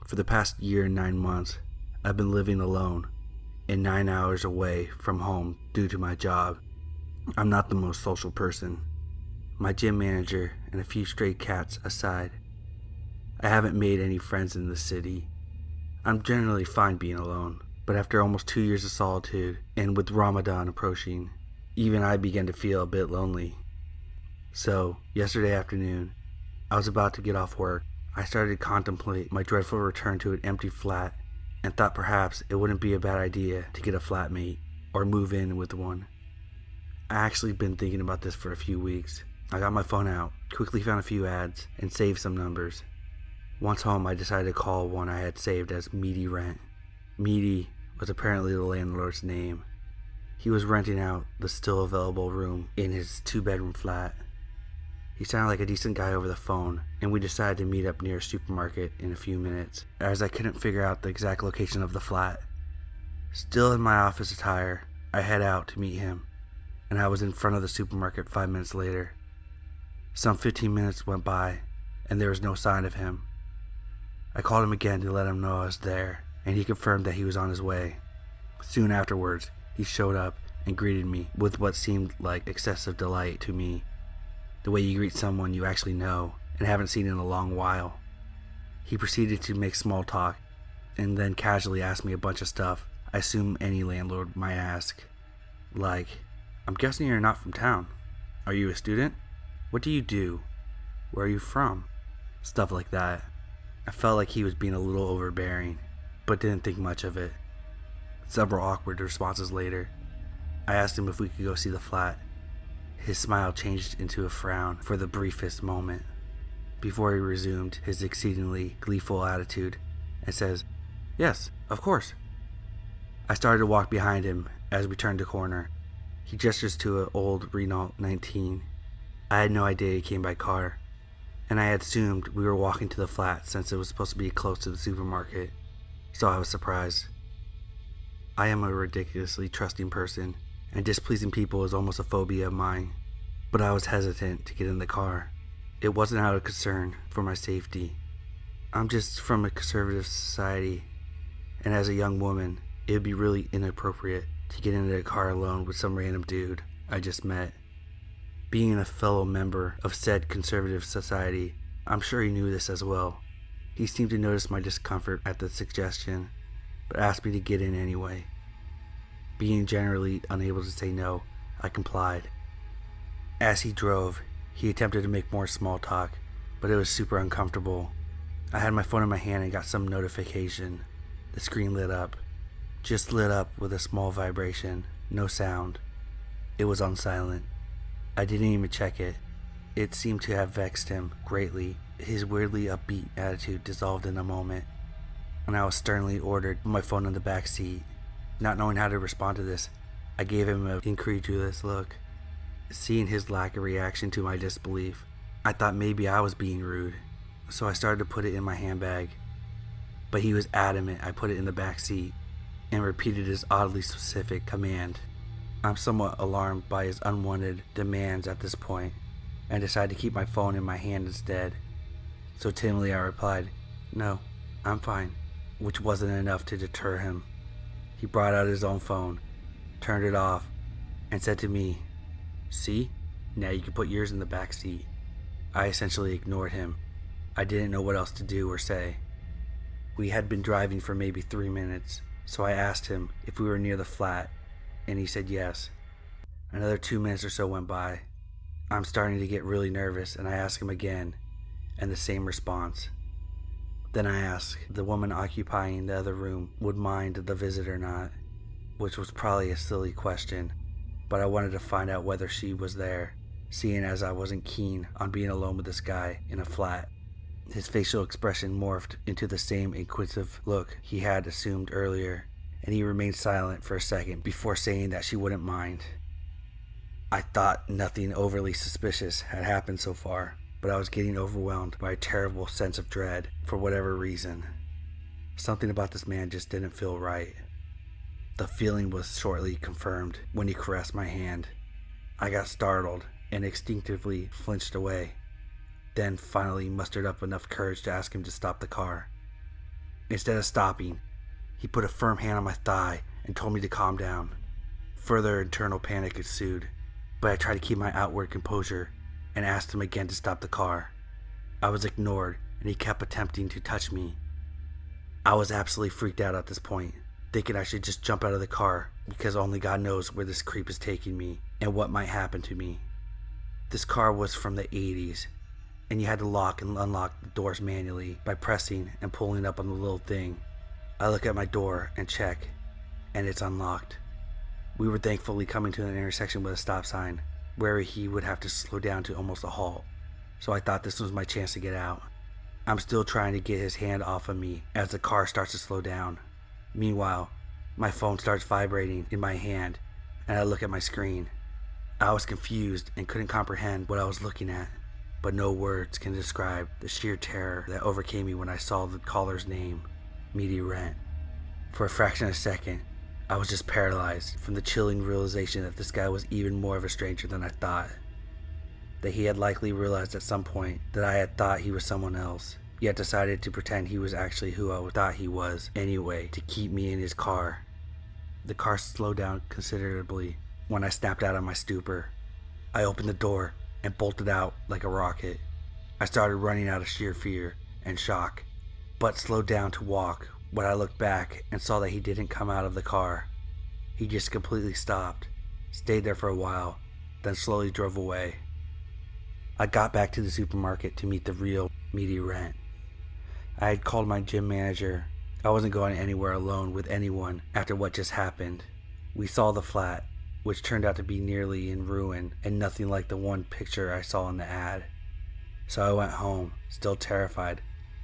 For the past year and 9 months, I've been living alone and 9 hours away from home due to my job. I'm not the most social person. My gym manager and a few stray cats aside, I haven't made any friends in the city. I'm generally fine being alone, but after almost 2 years of solitude and with Ramadan approaching, even I began to feel a bit lonely. So, yesterday afternoon, I was about to get off work. I started to contemplate my dreadful return to an empty flat and thought perhaps it wouldn't be a bad idea to get a flatmate or move in with one. I actually been thinking about this for a few weeks. I got my phone out, quickly found a few ads, and saved some numbers. Once home, I decided to call one I had saved as Meaty Rent. Meaty was apparently the landlord's name. He was renting out the still available room in his 2-bedroom flat. He sounded like a decent guy over the phone, and we decided to meet up near a supermarket in a few minutes, as I couldn't figure out the exact location of the flat. Still in my office attire, I head out to meet him, and I was in front of the supermarket 5 minutes later. Some 15 minutes went by, and there was no sign of him. I called him again to let him know I was there, and he confirmed that he was on his way. Soon afterwards, he showed up and greeted me with what seemed like excessive delight to me. The way you greet someone you actually know and haven't seen in a long while. He proceeded to make small talk and then casually asked me a bunch of stuff I assume any landlord might ask. Like, I'm guessing you're not from town. Are you a student? What do you do? Where are you from? Stuff like that. I felt like he was being a little overbearing, but didn't think much of it. Several awkward responses later, I asked him if we could go see the flat. His smile changed into a frown for the briefest moment, before he resumed his exceedingly gleeful attitude and says, "Yes, of course." I started to walk behind him as we turned the corner. He gestures to an old Renault 19. I had no idea he came by car, and I had assumed we were walking to the flat since it was supposed to be close to the supermarket, so I was surprised. I am a ridiculously trusting person, and displeasing people is almost a phobia of mine, but I was hesitant to get in the car. It wasn't out of concern for my safety. I'm just from a conservative society, and as a young woman, it would be really inappropriate to get into a car alone with some random dude I just met. Being a fellow member of said conservative society, I'm sure he knew this as well. He seemed to notice my discomfort at the suggestion, but asked me to get in anyway. Being generally unable to say no, I complied. As he drove, he attempted to make more small talk, but it was super uncomfortable. I had my phone in my hand and got some notification. The screen lit up. Just lit up with a small vibration, no sound. It was on silent. I didn't even check it. It seemed to have vexed him greatly. His weirdly upbeat attitude dissolved in a moment, and I was sternly ordered to put my phone in the back seat. Not knowing how to respond to this, I gave him an incredulous look. Seeing his lack of reaction to my disbelief, I thought maybe I was being rude, so I started to put it in my handbag. But he was adamant I put it in the back seat, and repeated his oddly specific command. I'm somewhat alarmed by his unwanted demands at this point, and decided to keep my phone in my hand instead. So timidly I replied, "No, I'm fine," which wasn't enough to deter him. He brought out his own phone, turned it off, and said to me, "See, now you can put yours in the back seat." I essentially ignored him. I didn't know what else to do or say. We had been driving for maybe 3 minutes, so I asked him if we were near the flat, and he said yes. Another 2 minutes or so went by. I'm starting to get really nervous, and I ask him again, and the same response. Then I asked the woman occupying the other room would mind the visit or not, which was probably a silly question, but I wanted to find out whether she was there, seeing as I wasn't keen on being alone with this guy in a flat. His facial expression morphed into the same inquisitive look he had assumed earlier, and he remained silent for a second before saying that she wouldn't mind. I thought nothing overly suspicious had happened so far, but I was getting overwhelmed by a terrible sense of dread for whatever reason. Something about this man just didn't feel right. The feeling was shortly confirmed when he caressed my hand. I got startled and instinctively flinched away, then finally mustered up enough courage to ask him to stop the car. Instead of stopping, he put a firm hand on my thigh and told me to calm down. Further internal panic ensued, but I tried to keep my outward composure and asked him again to stop the car. I was ignored, and he kept attempting to touch me. I was absolutely freaked out at this point, thinking I should just jump out of the car because only God knows where this creep is taking me and what might happen to me. This car was from the 80s, and you had to lock and unlock the doors manually by pressing and pulling up on the little thing. I look at my door and check, and it's unlocked. We were thankfully coming to an intersection with a stop sign, where he would have to slow down to almost a halt, so I thought this was my chance to get out. I'm still trying to get his hand off of me as the car starts to slow down. Meanwhile, my phone starts vibrating in my hand, and I look at my screen. I was confused and couldn't comprehend what I was looking at, but no words can describe the sheer terror that overcame me when I saw the caller's name, Meaty Rent. For a fraction of a second, I was just paralyzed from the chilling realization that this guy was even more of a stranger than I thought. That he had likely realized at some point that I had thought he was someone else, yet decided to pretend he was actually who I thought he was anyway to keep me in his car. The car slowed down considerably when I snapped out of my stupor. I opened the door and bolted out like a rocket. I started running out of sheer fear and shock, but slowed down to walk when I looked back and saw that he didn't come out of the car. He just completely stopped, stayed there for a while, then slowly drove away. I got back to the supermarket to meet the real Meaty Rent. I had called my gym manager. I wasn't going anywhere alone with anyone after what just happened. We saw the flat, which turned out to be nearly in ruin and nothing like the one picture I saw in the ad. So I went home, still terrified,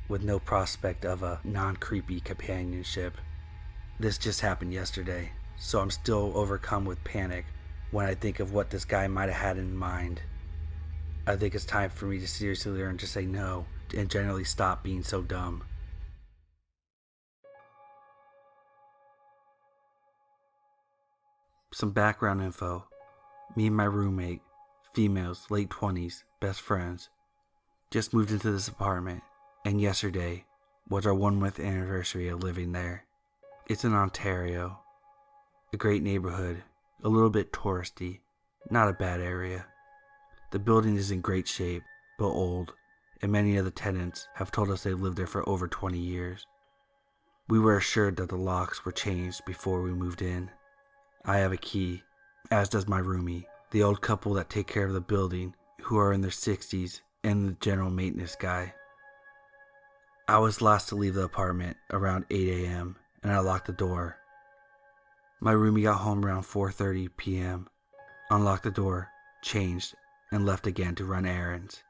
with no prospect of a non-creepy companionship. This just happened yesterday, so I'm still overcome with panic when I think of what this guy might have had in mind. I think it's time for me to seriously learn to say no and generally stop being so dumb. Some background info. Me and my roommate, females, late 20s, best friends, just moved into this apartment, and yesterday was our 1 month anniversary of living there. It's in Ontario. A great neighborhood, a little bit touristy, not a bad area. The building is in great shape, but old, and many of the tenants have told us they've lived there for over 20 years. We were assured that the locks were changed before we moved in. I have a key, as does my roomie, the old couple that take care of the building, who are in their 60s, and the general maintenance guy. I was last to leave the apartment around 8 a.m., and I locked the door. My roomie got home around 4:30 p.m., unlocked the door, changed, and left again to run errands.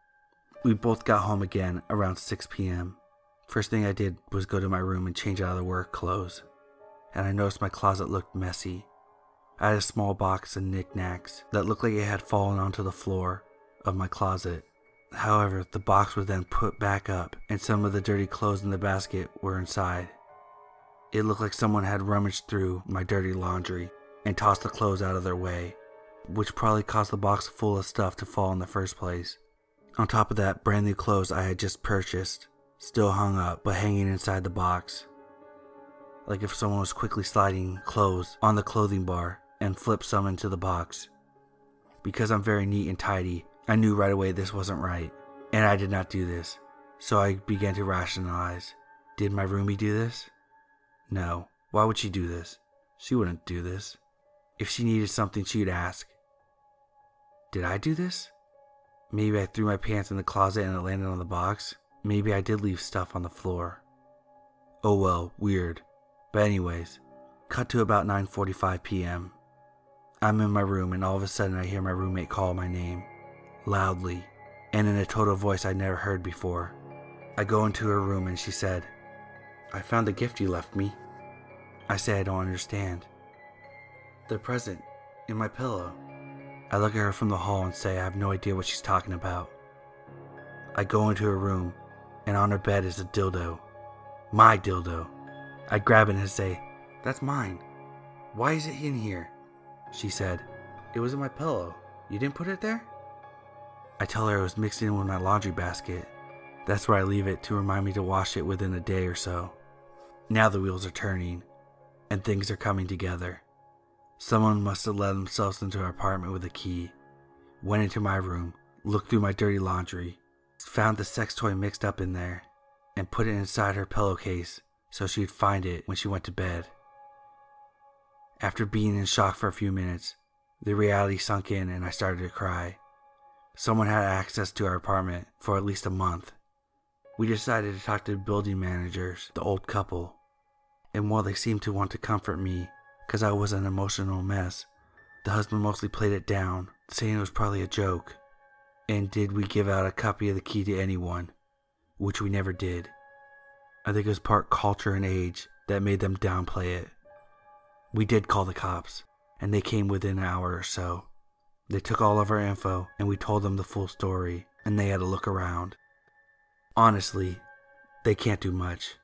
We both got home again around 6 p.m. First thing I did was go to my room and change out of the work clothes, and I noticed my closet looked messy. I had a small box of knickknacks that looked like it had fallen onto the floor of my closet. However, the box was then put back up, and some of the dirty clothes in the basket were inside. It looked like someone had rummaged through my dirty laundry and tossed the clothes out of their way, which probably caused the box full of stuff to fall in the first place. On top of that, brand new clothes I had just purchased, still hung up but hanging inside the box. Like if someone was quickly sliding clothes on the clothing bar and flipped some into the box. Because I'm very neat and tidy, I knew right away this wasn't right, and I did not do this. So I began to rationalize. Did my roomie do this? No. Why would she do this? She wouldn't do this. If she needed something, she'd ask. Did I do this? Maybe I threw my pants in the closet and it landed on the box. Maybe I did leave stuff on the floor. Oh well, weird. But anyways, cut to about 9:45 p.m. I'm in my room and all of a sudden I hear my roommate call my name, loudly, and in a tone of voice I'd never heard before. I go into her room and she said, "I found the gift you left me." I say I don't understand. "The present, in my pillow." I look at her from the hall and say I have no idea what she's talking about. I go into her room and on her bed is a dildo. My dildo. I grab it and say, "That's mine. Why is it in here?" She said, "It was in my pillow. You didn't put it there?" I tell her it was mixed in with my laundry basket. That's where I leave it to remind me to wash it within a day or so. Now the wheels are turning, and things are coming together. Someone must have let themselves into our apartment with a key, went into my room, looked through my dirty laundry, found the sex toy mixed up in there, and put it inside her pillowcase so she'd find it when she went to bed. After being in shock for a few minutes, the reality sunk in and I started to cry. Someone had access to our apartment for at least a month. We decided to talk to the building managers, the old couple, and while they seemed to want to comfort me because I was an emotional mess, the husband mostly played it down, saying it was probably a joke. And did we give out a copy of the key to anyone? Which we never did. I think it was part culture and age that made them downplay it. We did call the cops, and they came within an hour or so. They took all of our info, and we told them the full story, and they had to look around. Honestly, they can't do much,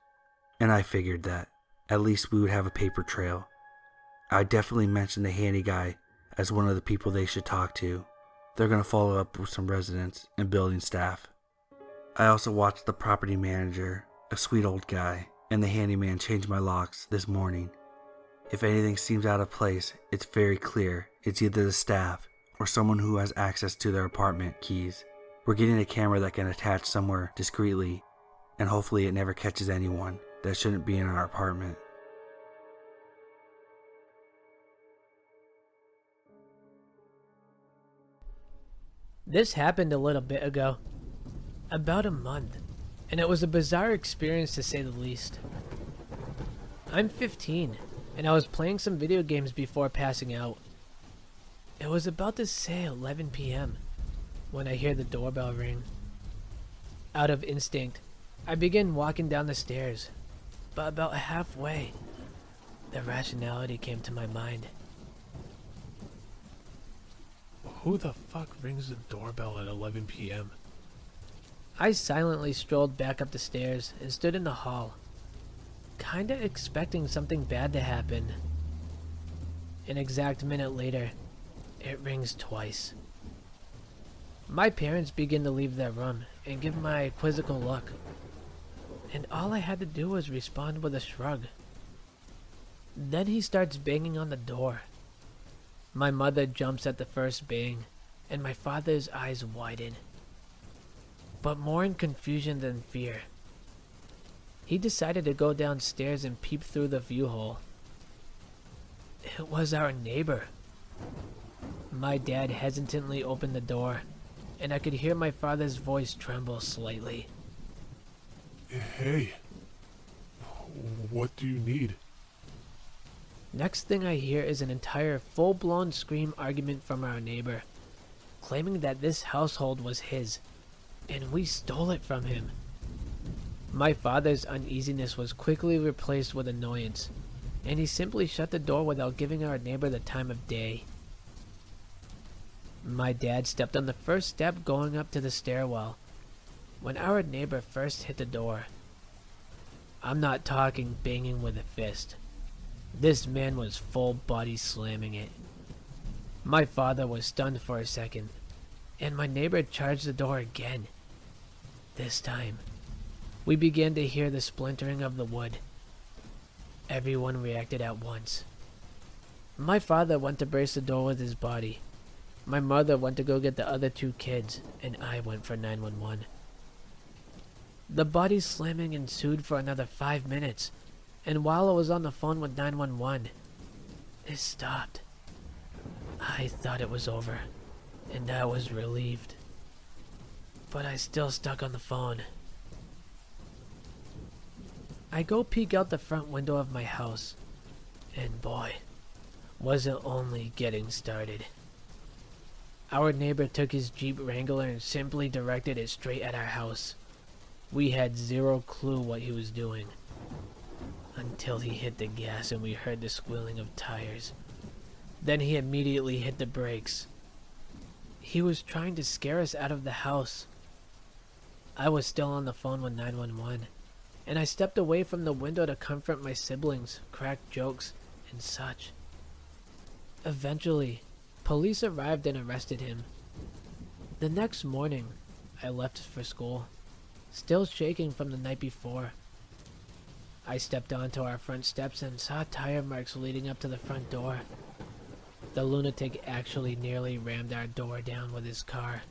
and I figured that at least we would have a paper trail. I definitely mentioned the handy guy as one of the people they should talk to. They're going to follow up with some residents and building staff. I also watched the property manager, a sweet old guy, and the handyman change my locks this morning. If anything seems out of place, it's very clear it's either the staff or someone who has access to their apartment keys. We're getting a camera that can attach somewhere discreetly, and hopefully it never catches anyone that shouldn't be in our apartment. This happened a little bit ago, about a month, and it was a bizarre experience to say the least. I'm 15, and I was playing some video games before passing out. It was about to say 11 p.m. when I hear the doorbell ring. Out of instinct, I begin walking down the stairs, but about halfway, the rationality came to my mind. Who the fuck rings the doorbell at 11 p.m.? I silently strolled back up the stairs and stood in the hall, kinda expecting something bad to happen. An exact minute later, it rings twice. My parents begin to leave their room and give my quizzical look, and all I had to do was respond with a shrug. Then he starts banging on the door. My mother jumps at the first bang, and my father's eyes widen, but more in confusion than fear. He decided to go downstairs and peep through the view hole. It was our neighbor. My dad hesitantly opened the door, and I could hear my father's voice tremble slightly. Hey, what do you need? Next thing I hear is an entire full-blown scream argument from our neighbor, claiming that this household was his, and we stole it from him. My father's uneasiness was quickly replaced with annoyance, and he simply shut the door without giving our neighbor the time of day. My dad stepped on the first step going up to the stairwell when our neighbor first hit the door. I'm not talking banging with a fist. This man was full body slamming it. My father was stunned for a second, and my neighbor charged the door again. This time, we began to hear the splintering of the wood. Everyone reacted at once. My father went to brace the door with his body. My mother went to go get the other two kids, and I went for 911. The body slamming ensued for another 5 minutes, and while I was on the phone with 911, it stopped. I thought it was over, and I was relieved. But I still stuck on the phone. I go peek out the front window of my house, and boy, was it only getting started. Our neighbor took his Jeep Wrangler and simply directed it straight at our house. We had zero clue what he was doing, until he hit the gas and we heard the squealing of tires. Then he immediately hit the brakes. He was trying to scare us out of the house. I was still on the phone with 911, and I stepped away from the window to comfort my siblings, crack jokes, and such. Eventually, police arrived and arrested him. The next morning, I left for school, still shaking from the night before. I stepped onto our front steps and saw tire marks leading up to the front door. The lunatic actually nearly rammed our door down with his car.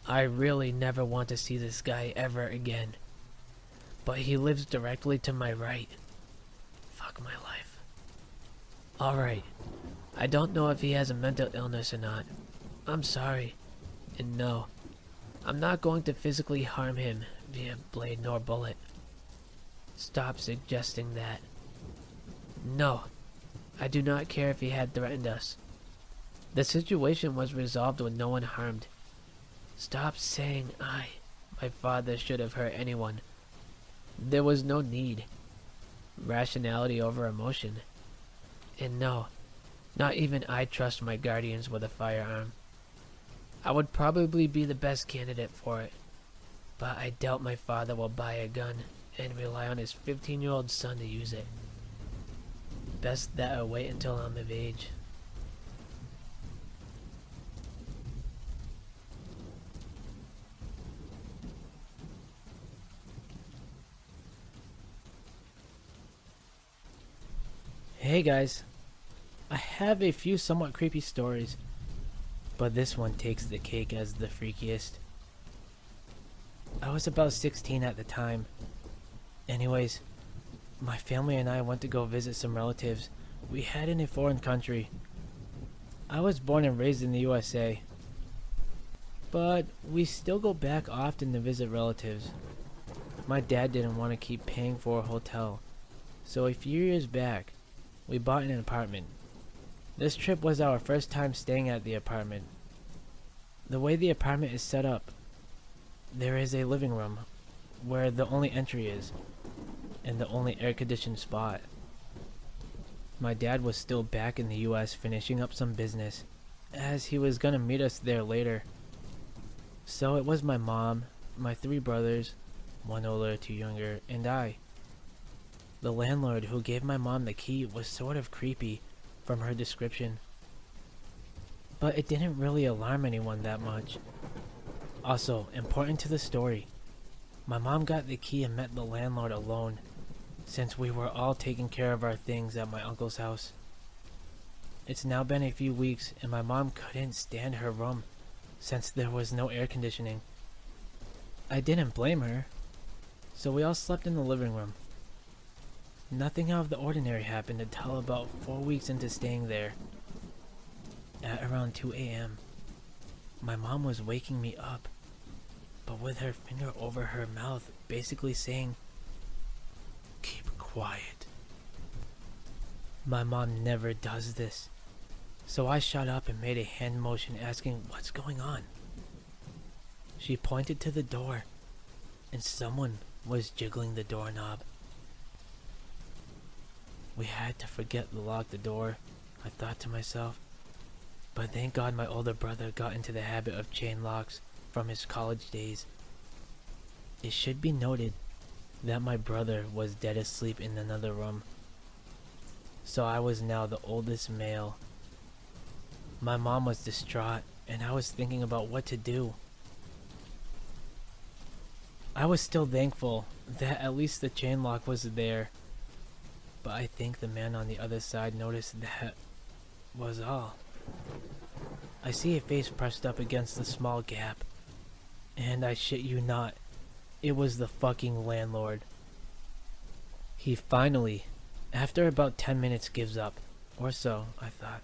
I really never want to see this guy ever again. But he lives directly to my right. Fuck my life. Alright, I don't know if he has a mental illness or not. I'm sorry. And no, I'm not going to physically harm him via blade nor bullet. Stop suggesting that. No, I do not care if he had threatened us. The situation was resolved with no one harmed. Stop saying my father should have hurt anyone. There was no need. Rationality over emotion. And no, not even I trust my guardians with a firearm. I would probably be the best candidate for it, but I doubt my father will buy a gun and rely on his 15-year-old son to use it. Best that I wait until I'm of age. Hey guys, I have a few somewhat creepy stories, but this one takes the cake as the freakiest. I was about 16 at the time. Anyways, my family and I went to go visit some relatives we had in a foreign country. I was born and raised in the USA, but we still go back often to visit relatives. My dad didn't want to keep paying for a hotel, so a few years back, we bought an apartment. This trip was our first time staying at the apartment. The way the apartment is set up, there is a living room where the only entry is, and the only air-conditioned spot. My dad was still back in the US finishing up some business, as he was gonna meet us there later. So it was my mom, my 3 brothers, 1 older, 2 younger, and I. The landlord who gave my mom the key was sort of creepy from her description, but it didn't really alarm anyone that much. Also, important to the story, my mom got the key and met the landlord alone, since we were all taking care of our things at my uncle's house. It's now been a few weeks and my mom couldn't stand her room since there was no air conditioning. I didn't blame her, so we all slept in the living room. Nothing out of the ordinary happened until about 4 weeks into staying there. At around 2 a.m., my mom was waking me up, but with her finger over her mouth, basically saying, "Keep quiet." My mom never does this, so I shot up and made a hand motion asking what's going on. She pointed to the door, and someone was jiggling the doorknob. We had to forget to lock the door, I thought to myself, but thank God my older brother got into the habit of chain locks from his college days. It should be noted that my brother was dead asleep in another room, so I was now the oldest male. My mom was distraught, and I was thinking about what to do. I was still thankful that at least the chain lock was there, but I think the man on the other side noticed that was all. I see a face pressed up against the small gap, and I shit you not, it was the fucking landlord. He finally, after about 10 minutes, gives up, or so, I thought.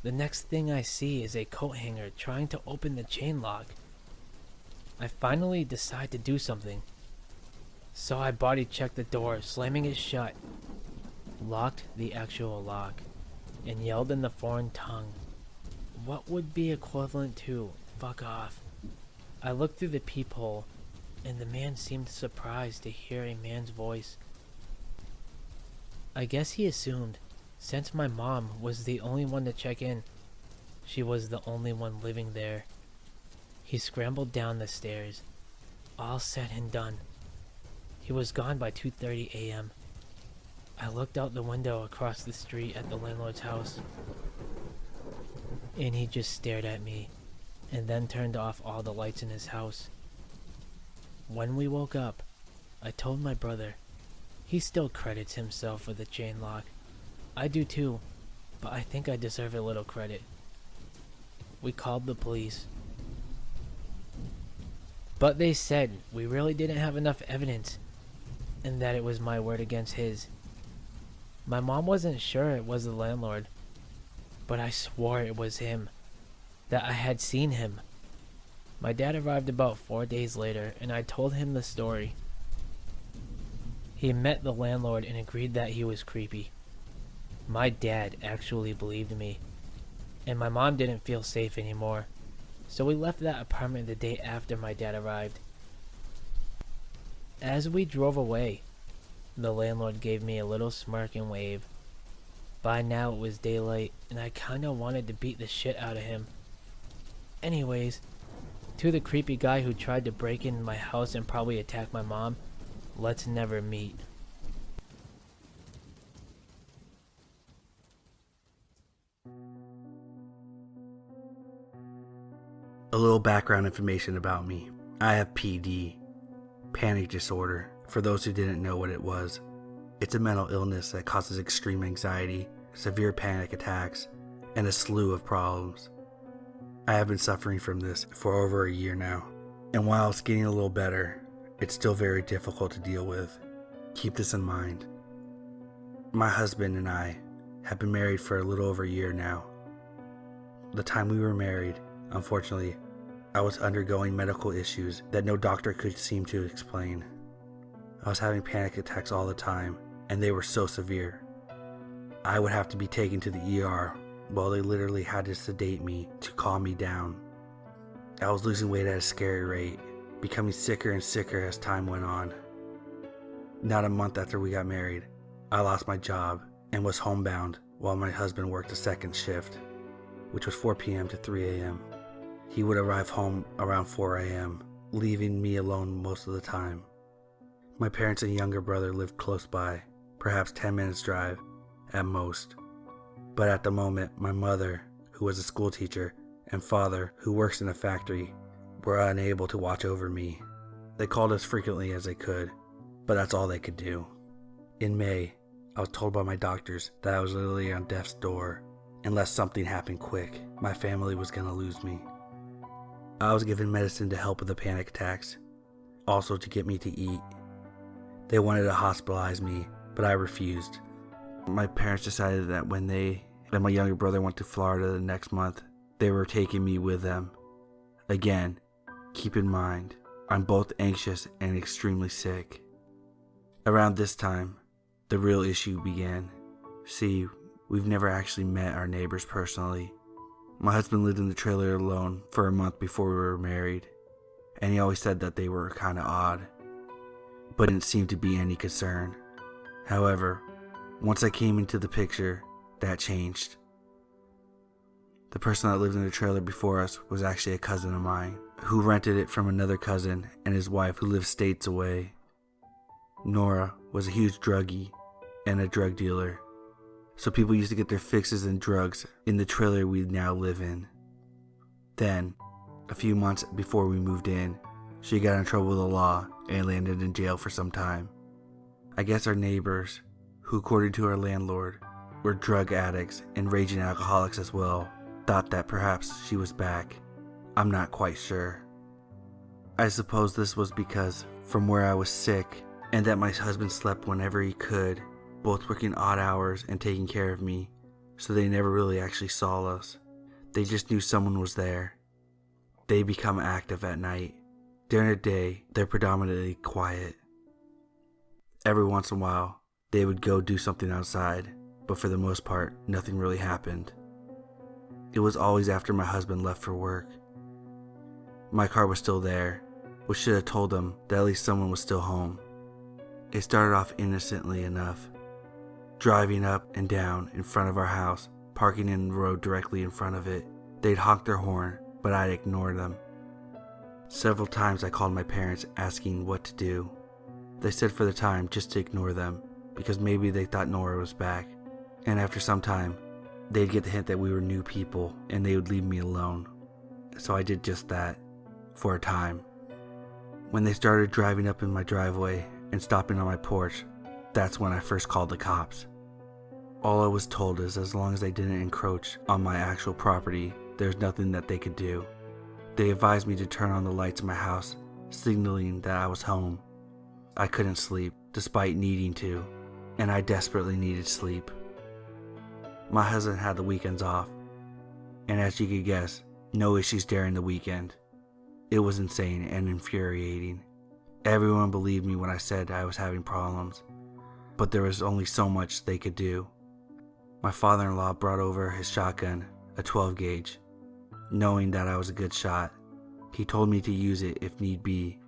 The next thing I see is a coat hanger trying to open the chain lock. I finally decide to do something, so I body checked the door, slamming it shut, locked the actual lock, and yelled in the foreign tongue, what would be equivalent to "fuck off." I looked through the peephole, and the man seemed surprised to hear a man's voice. I guess he assumed, since my mom was the only one to check in, she was the only one living there. He scrambled down the stairs. All said and done, he was gone by 2:30 a.m. I looked out the window across the street at the landlord's house, and he just stared at me, and then turned off all the lights in his house. When we woke up, I told my brother. He still credits himself for the chain lock. I do too, but I think I deserve a little credit. We called the police. But they said we really didn't have enough evidence, and that it was my word against his. My mom wasn't sure it was the landlord, but I swore it was him, that I had seen him. My dad arrived about 4 days later, and I told him the story. He met the landlord and agreed that he was creepy. My dad actually believed me, and my mom didn't feel safe anymore, so we left that apartment the day after my dad arrived. As we drove away, the landlord gave me a little smirk and wave. By now it was daylight, and I kinda wanted to beat the shit out of him. Anyways, to the creepy guy who tried to break into my house and probably attack my mom, let's never meet. A little background information about me. I have PD, panic disorder. For those who didn't know what it was, it's a mental illness that causes extreme anxiety, severe panic attacks, and a slew of problems. I have been suffering from this for over a year now, and while it's getting a little better, it's still very difficult to deal with. Keep this in mind. My husband and I have been married for a little over a year now. The time we were married, unfortunately, I was undergoing medical issues that no doctor could seem to explain. I was having panic attacks all the time, and they were so severe. I would have to be taken to the ER while they literally had to sedate me to calm me down. I was losing weight at a scary rate, becoming sicker and sicker as time went on. Not a month after we got married, I lost my job and was homebound while my husband worked a second shift, which was 4 p.m. to 3 a.m. He would arrive home around 4 a.m., leaving me alone most of the time. My parents and younger brother lived close by, perhaps 10 minutes drive at most. But at the moment, my mother, who was a school teacher, and father, who works in a factory, were unable to watch over me. They called as frequently as they could, but that's all they could do. In May, I was told by my doctors that I was literally on death's door. Unless something happened quick, my family was going to lose me. I was given medicine to help with the panic attacks, also to get me to eat. They wanted to hospitalize me, but I refused. My parents decided that when they and my younger brother went to Florida the next month, they were taking me with them. Again, keep in mind, I'm both anxious and extremely sick. Around this time, the real issue began. See, we've never actually met our neighbors personally. My husband lived in the trailer alone for a month before we were married, and he always said that they were kind of odd, but didn't seem to be any concern. However, once I came into the picture, that changed. The person that lived in the trailer before us was actually a cousin of mine, who rented it from another cousin and his wife who lived states away. Nora was a huge druggie and a drug dealer, so people used to get their fixes and drugs in the trailer we now live in. Then, a few months before we moved in, she got in trouble with the law and landed in jail for some time. I guess our neighbors, who according to our landlord, were drug addicts and raging alcoholics as well, thought that perhaps she was back. I'm not quite sure. I suppose this was because from where I was sick, and that my husband slept whenever he could, both working odd hours and taking care of me, so they never really actually saw us. They just knew someone was there. They become active at night. During the day, they're predominantly quiet. Every once in a while, they would go do something outside, but for the most part, nothing really happened. It was always after my husband left for work. My car was still there, which should have told them that at least someone was still home. It started off innocently enough. Driving up and down in front of our house, parking in the road directly in front of it. They'd honk their horn, but I'd ignore them. Several times I called my parents asking what to do. They said for the time just to ignore them, because maybe they thought Nora was back. And after some time, they'd get the hint that we were new people and they would leave me alone. So I did just that, for a time. When they started driving up in my driveway and stopping on my porch, that's when I first called the cops. All I was told is as long as they didn't encroach on my actual property, there's nothing that they could do. They advised me to turn on the lights in my house, signaling that I was home. I couldn't sleep, despite needing to, and I desperately needed sleep. My husband had the weekends off, and as you could guess, no issues during the weekend. It was insane and infuriating. Everyone believed me when I said I was having problems, but there was only so much they could do. My father-in-law brought over his shotgun, a 12 gauge. Knowing that I was a good shot, he told me to use it if need be.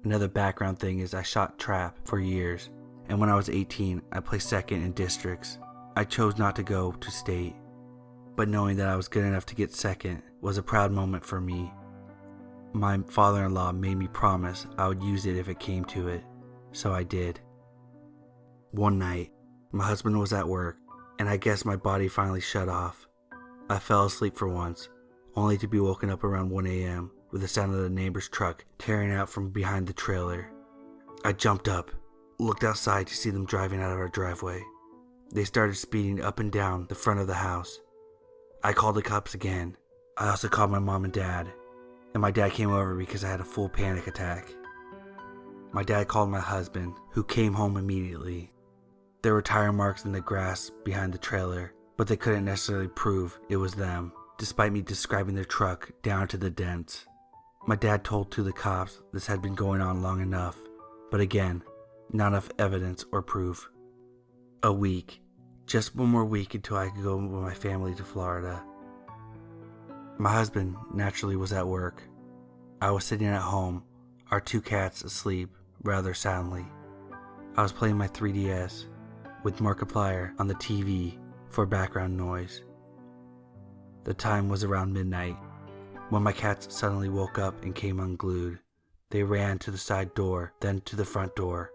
Another background thing is I shot trap for years, and when I was 18, I placed second in districts. I chose not to go to state, but knowing that I was good enough to get second was a proud moment for me. My father-in-law made me promise I would use it if it came to it, so I did. One night, my husband was at work, and I guess my body finally shut off. I fell asleep for once, only to be woken up around 1 a.m. with the sound of the neighbor's truck tearing out from behind the trailer. I jumped up, looked outside to see them driving out of our driveway. They started speeding up and down the front of the house. I called the cops again. I also called my mom and dad, and my dad came over because I had a full panic attack. My dad called my husband, who came home immediately. There were tire marks in the grass behind the trailer, but they couldn't necessarily prove it was them, despite me describing their truck down to the dents. My dad told the cops this had been going on long enough, but again, not enough evidence or proof. A week. Just one more week until I could go with my family to Florida. My husband naturally was at work. I was sitting at home, our 2 cats asleep rather soundly. I was playing my 3DS with Markiplier on the TV for background noise. The time was around midnight when my cats suddenly woke up and came unglued. They ran to the side door, then to the front door,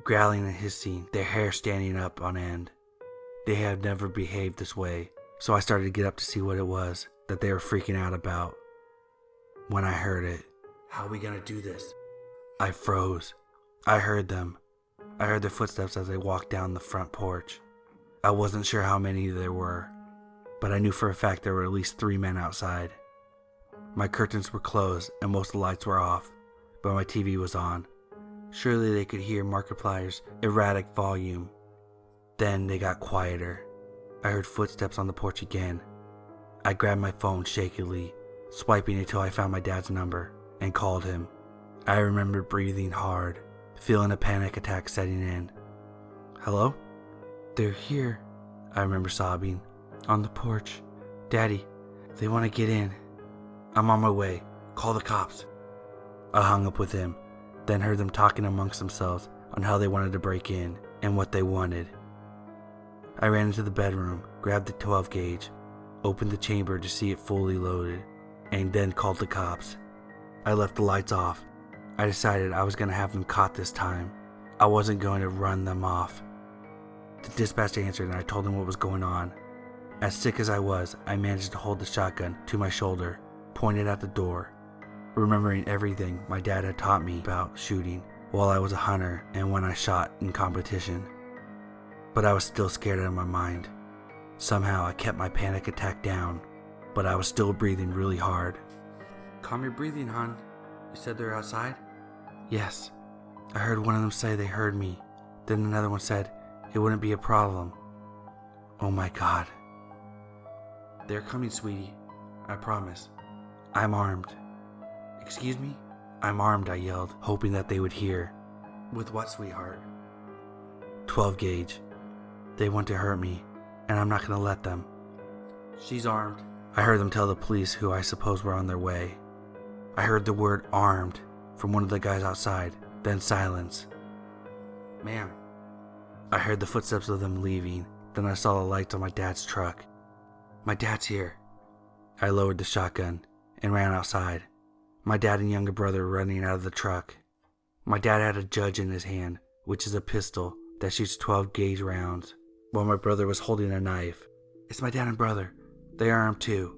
growling and hissing, their hair standing up on end. They had never behaved this way, so I started to get up to see what it was that they were freaking out about. When I heard it, "How are we gonna do this?" I froze. I heard them. I heard their footsteps as they walked down the front porch. I wasn't sure how many there were, but I knew for a fact there were at least 3 men outside. My curtains were closed and most of the lights were off, but my TV was on. Surely they could hear Markiplier's erratic volume. Then they got quieter. I heard footsteps on the porch again. I grabbed my phone shakily, swiping until I found my dad's number, and called him. I remember breathing hard, feeling a panic attack setting in. "Hello? They're here," I remember sobbing. "On the porch. Daddy, they want to get in. I'm on my way. Call the cops." I hung up with him, then heard them talking amongst themselves on how they wanted to break in and what they wanted. I ran into the bedroom, grabbed the 12 gauge, opened the chamber to see it fully loaded, and then called the cops. I left the lights off. I decided I was going to have them caught this time. I wasn't going to run them off. The dispatch answered and I told them what was going on. As sick as I was, I managed to hold the shotgun to my shoulder, pointed at the door, remembering everything my dad had taught me about shooting while I was a hunter and when I shot in competition. But I was still scared out of my mind. Somehow I kept my panic attack down, but I was still breathing really hard. "Calm your breathing, hon. You said they're outside?" "Yes. I heard one of them say they heard me. Then another one said it wouldn't be a problem." "Oh my God." "They're coming, sweetie. I promise. I'm armed." "Excuse me?" "I'm armed," I yelled, hoping that they would hear. "With what, sweetheart?" 12 gauge. They want to hurt me, and I'm not going to let them. "She's armed." I heard them tell the police, who I suppose were on their way. I heard the word "armed" from one of the guys outside, then silence. "Ma'am." I heard the footsteps of them leaving, then I saw the lights on my dad's truck. "My dad's here." I lowered the shotgun and ran outside. My dad and younger brother were running out of the truck. My dad had a judge in his hand, which is a pistol that shoots 12 gauge rounds, while my brother was holding a knife. "It's my dad and brother. They are armed too."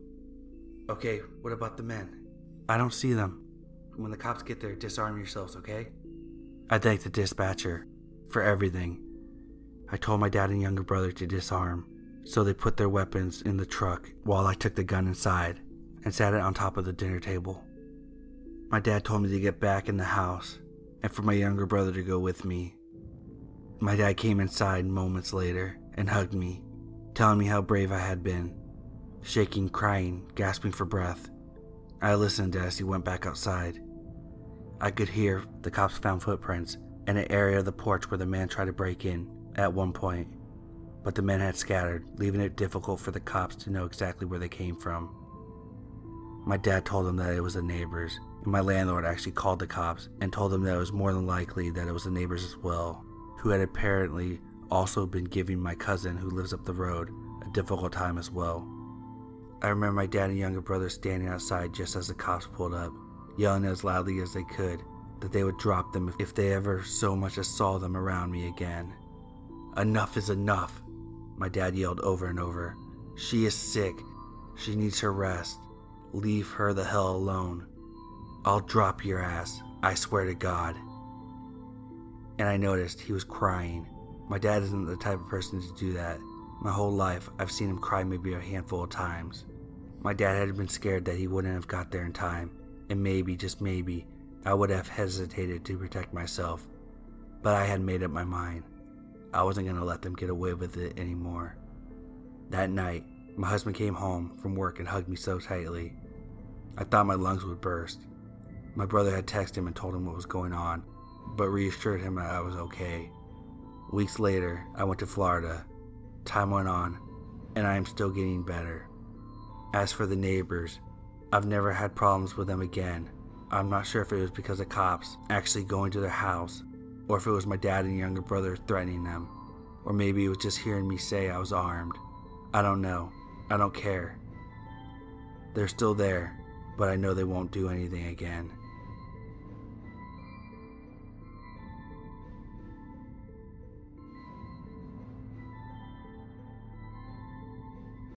"Okay, what about the men?" "I don't see them." "When the cops get there, disarm yourselves, okay?" I thanked the dispatcher for everything. I told my dad and younger brother to disarm, so they put their weapons in the truck while I took the gun inside and sat it on top of the dinner table. My dad told me to get back in the house and for my younger brother to go with me. My dad came inside moments later and hugged me, telling me how brave I had been, shaking, crying, gasping for breath. I listened as he went back outside. I could hear the cops found footprints in an area of the porch where the man tried to break in at one point, but the men had scattered, leaving it difficult for the cops to know exactly where they came from. My dad told them that it was the neighbors, and my landlord actually called the cops and told them that it was more than likely that it was the neighbors as well, who had apparently also been giving my cousin, who lives up the road, a difficult time as well. I remember my dad and younger brother standing outside just as the cops pulled up, yelling as loudly as they could that they would drop them if they ever so much as saw them around me again. "Enough is enough," my dad yelled over and over. "She is sick. She needs her rest. Leave her the hell alone. I'll drop your ass, I swear to God." And I noticed he was crying. My dad isn't the type of person to do that. My whole life, I've seen him cry maybe a handful of times. My dad had been scared that he wouldn't have got there in time, and maybe, just maybe, I would have hesitated to protect myself. But I had made up my mind. I wasn't going to let them get away with it anymore. That night, my husband came home from work and hugged me so tightly. I thought my lungs would burst. My brother had texted him and told him what was going on, but reassured him that I was okay. Weeks later, I went to Florida. Time went on, and I am still getting better. As for the neighbors, I've never had problems with them again. I'm not sure if it was because of cops actually going to their house, or if it was my dad and younger brother threatening them, or maybe it was just hearing me say I was armed. I don't know. I don't care. They're still there, but I know they won't do anything again.